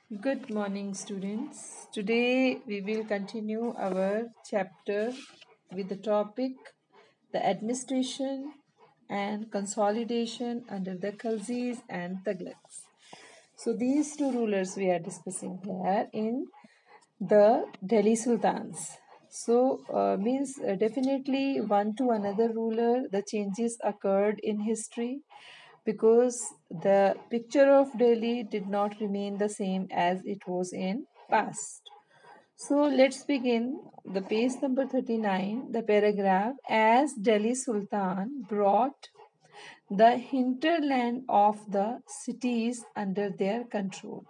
Good morning, students. Today we will continue our chapter with the topic the administration and consolidation under the Khilzis and Tughlaqs. So, these two rulers we are discussing here in the Delhi Sultans. So, means definitely one to another ruler, the changes occurred in history because the picture of Delhi did not remain the same as it was in past. So let's begin the page number 39, the paragraph as Delhi Sultan brought the hinterland of the cities under their control.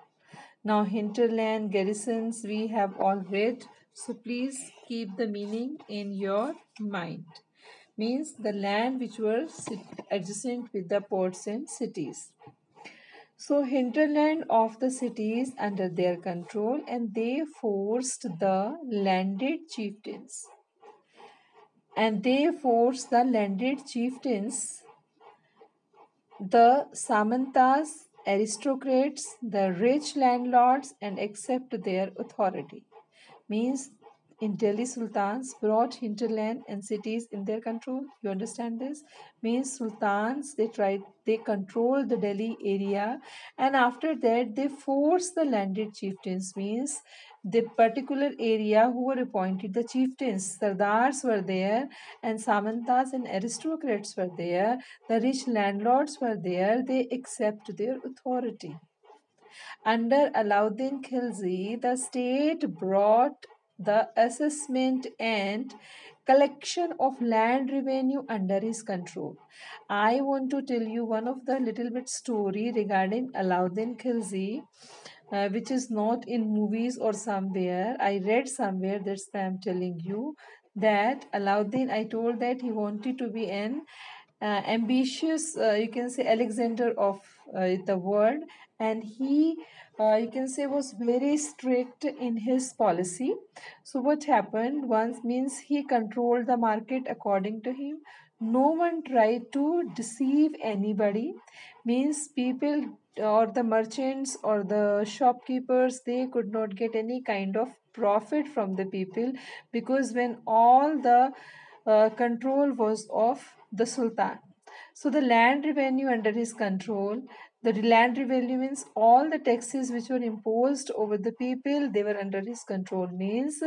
Now, hinterland garrisons we have all read, so please keep the meaning in your mind. Means the land which were adjacent with the ports and cities. So, hinterland of the cities under their control, and they forced the landed chieftains. The Samantas, aristocrats, the rich landlords, and accept their authority. Means in Delhi sultans brought hinterland and cities in their control. You understand this? Means sultans they control the Delhi area, and after that they force the landed chieftains. Means the particular area who were appointed the chieftains, sardars were there, and samantas and aristocrats were there, the rich landlords were there, they accept their authority. Under Alauddin Khilji, the state brought the assessment and collection of land revenue under his control. I want to tell you one of the little bit story regarding Alauddin Khilji, which is not in movies or somewhere. I read somewhere, that's why I'm telling you that Alauddin, I told that he wanted to be an ambitious, you can say, Alexander of the world, and he, you can say, was very strict in his policy. So, what happened once means he controlled the market according to him. No one tried to deceive anybody, means people or the merchants or the shopkeepers, they could not get any kind of profit from the people, because when all the control was of the sultan. So the land revenue under his control, the land revenue means all the taxes which were imposed over the people, they were under his control. Means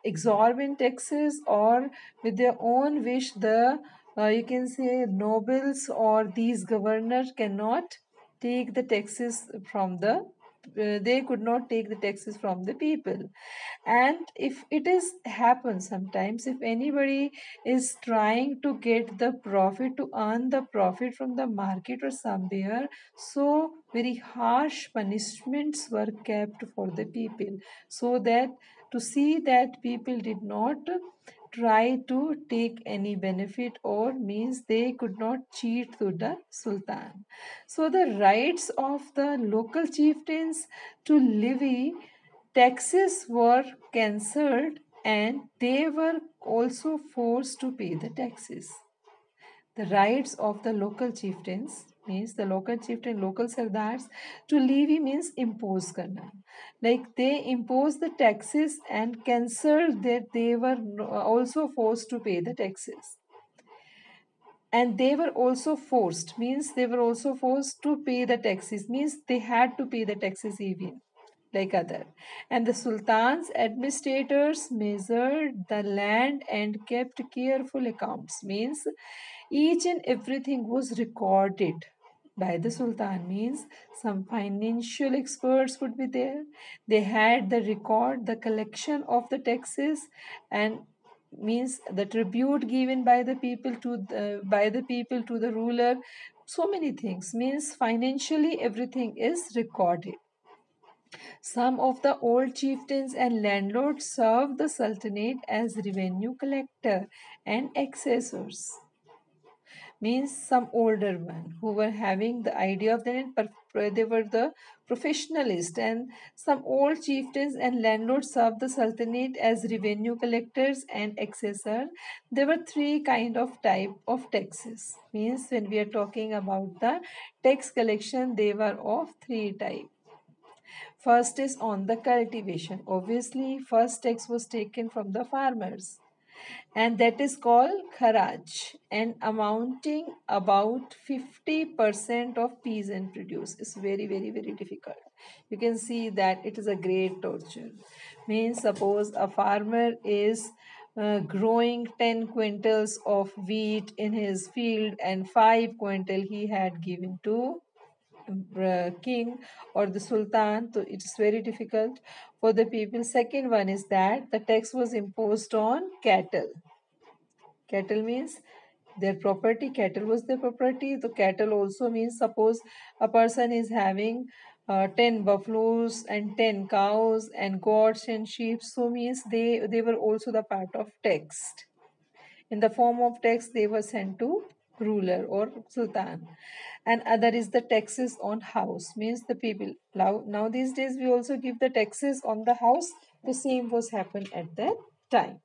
exorbitant taxes, or with their own wish, the you can say nobles or these governors cannot take the taxes from the they could not take the taxes from the people. And if it is happens sometimes, if anybody is trying to get the profit, to earn the profit from the market or somewhere, so very harsh punishments were kept for the people, so that to see that people did not try to take any benefit, or means they could not cheat to the sultan. So the rights of the local chieftains to levy taxes were cancelled, and they were also forced to pay the taxes. The rights of the local chieftains means the local chieftain, local sardars to levy means impose karna. Like they impose the taxes and cancelled that they were also forced to pay the taxes. And they were also forced means they were also forced to pay the taxes, means they had to pay the taxes even like other. And the sultan's administrators measured the land and kept careful accounts, means each and everything was recorded by the sultan. Means some financial experts would be there, they had the record the collection of the taxes, and means the tribute given by the people to the ruler. So many things, means financially everything is recorded. Some of the old chieftains and landlords served the sultanate as revenue collector and assessors. Means some older one who were having the idea of that, they were the professionalist, and some old chieftains and landlords served the sultanate as revenue collectors and assessor. There were three kind of type of taxes. Means when we are talking about the tax collection, they were of three type. First is on the cultivation. Obviously, first tax was taken from the farmers, and that is called kharaj, and amounting about 50% of peasant produce. Is very, very, very difficult. You can see that it is a great torture. Means suppose a farmer is growing 10 quintals of wheat in his field, and 5 quintal he had given to king or the sultan, so it's very difficult for the people. Second one is that the tax was imposed on cattle. Cattle means their property. Cattle was their property. The cattle also means, suppose a person is having 10 buffaloes and 10 cows and goats and sheep, so means they were also the part of tax. In the form of tax, they were sent to ruler or sultan. And other is the taxes on house, means the people. Now these days we also give the taxes on the house. The same was happened at that time.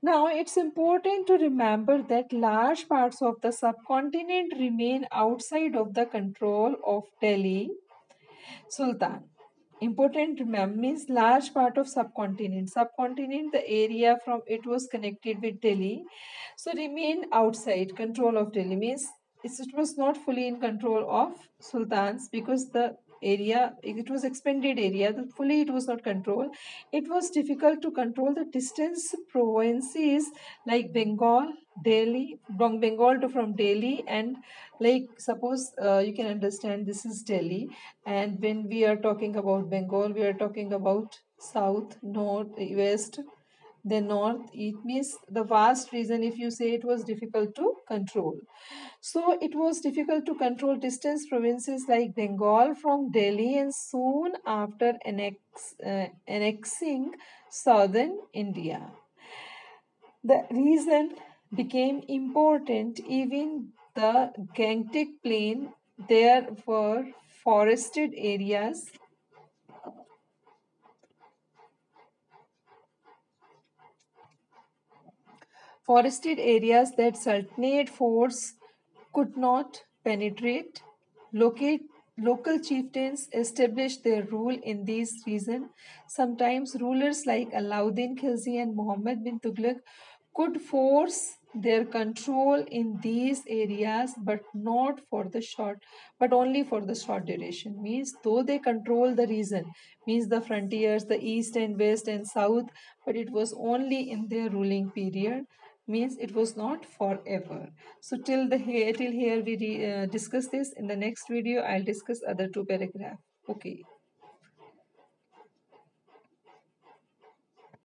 Now, it's important to remember that large parts of the subcontinent remain outside of the control of Delhi Sultan. Important to remember means large part of subcontinent. Subcontinent, the area from it was connected with Delhi, so remain outside control of Delhi. Means it was not fully in control of sultans, because the area, it was expanded area, fully it was not controlled. It was difficult to control the distance provinces like Bengal, Delhi, from Bengal to from Delhi, and like suppose you can understand this is Delhi, and when we are talking about Bengal, we are talking about south, north, west, then north. It means the vast region. If you say, it was difficult to control. So it was difficult to control distant provinces like Bengal from Delhi, and soon after annexing southern India, the region became important. Even the Gangetic Plain, there were forested areas, that Sultanate force could not penetrate. Locate, local chieftains established their rule in these regions. Sometimes rulers like Alauddin Khilji and Muhammad bin Tughlaq could force their control in these areas, but not for the short, but only for the short duration. Means though they control the region, means the frontiers, the east and west and south, but it was only in their ruling period, means it was not forever. So till here we discuss this. In the next video I'll discuss other two paragraph. Okay.